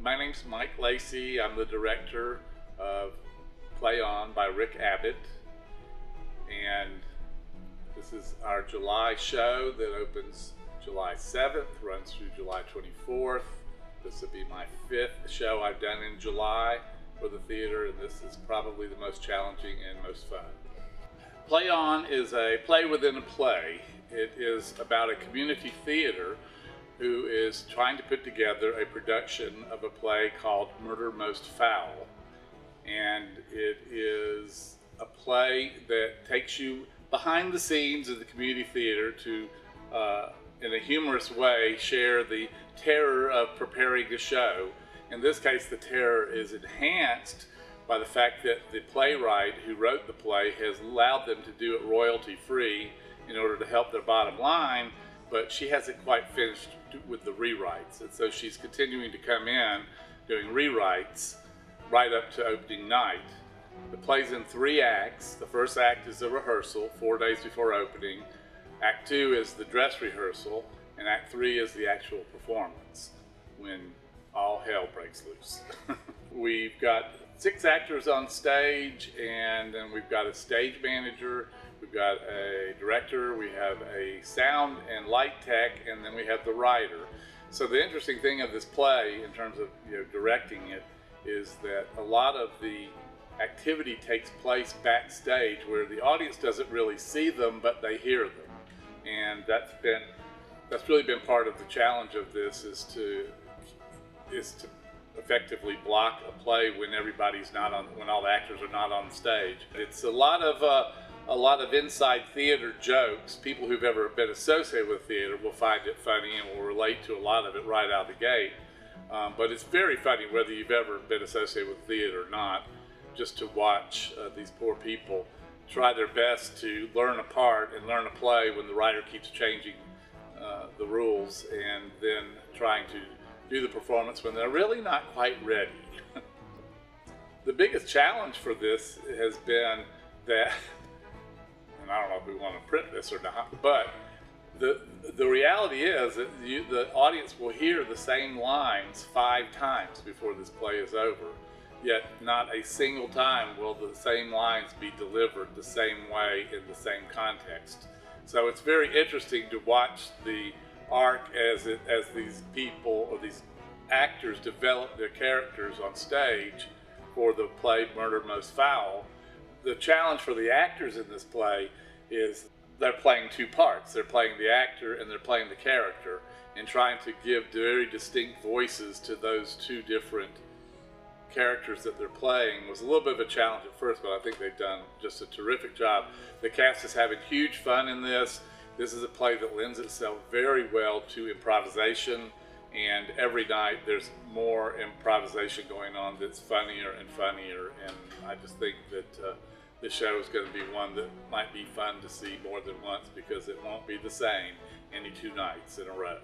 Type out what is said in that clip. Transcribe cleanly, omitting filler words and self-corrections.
My name's Mike Lacey. I'm the director of Play On by Rick Abbot, and this is our July show that opens July 7th, runs through July 24th. This will be my 5th show I've done in July for the theater, and this is probably the most challenging and most fun. Play On is a play within a play. It is about a community theater who is trying to put together a production of a play called Murder Most Foul. And it is a play that takes you behind the scenes of the community theater to, in a humorous way, share the terror of preparing a show. In this case, the terror is enhanced by the fact that the playwright who wrote the play has allowed them to do it royalty-free in order to help their bottom line, but she hasn't quite finished with the rewrites. And so she's continuing to come in doing rewrites right up to opening night. The play's in 3 acts. The first act is a rehearsal 4 days before opening. Act 2 is the dress rehearsal, and Act 3 is the actual performance when all hell breaks loose. We've got 6 actors on stage, and then we've got a stage manager, we've got a director, we have a sound and light tech, and then we have the writer. So the interesting thing of this play, in terms of directing it, is that a lot of the activity takes place backstage, where the audience doesn't really see them, but they hear them. And that's really been part of the challenge of this, is to effectively block a play when everybody's not on, when all the actors are not on stage. It's a lot of inside theater jokes. People who've ever been associated with theater will find it funny and will relate to a lot of it right out of the gate. But it's very funny whether you've ever been associated with theater or not, just to watch these poor people try their best to learn a part and learn a play when the writer keeps changing the rules, and then trying to do the performance when they're really not quite ready. The biggest challenge for this has been that, and I don't know if we want to print this or not, but the reality is that the audience will hear the same lines 5 times before this play is over, yet not a single time will the same lines be delivered the same way in the same context. So it's very interesting to watch the arc as these people, or these actors, develop their characters on stage for the play Murder Most Foul. The challenge for the actors in this play is they're playing 2 parts. They're playing the actor and they're playing the character, and trying to give very distinct voices to those 2 different characters that they're playing was a little bit of a challenge at first, but I think they've done just a terrific job. The cast is having huge fun in this. This is a play that lends itself very well to improvisation, and every night there's more improvisation going on that's funnier and funnier, and I just think that the show is going to be one that might be fun to see more than once, because it won't be the same any 2 nights in a row.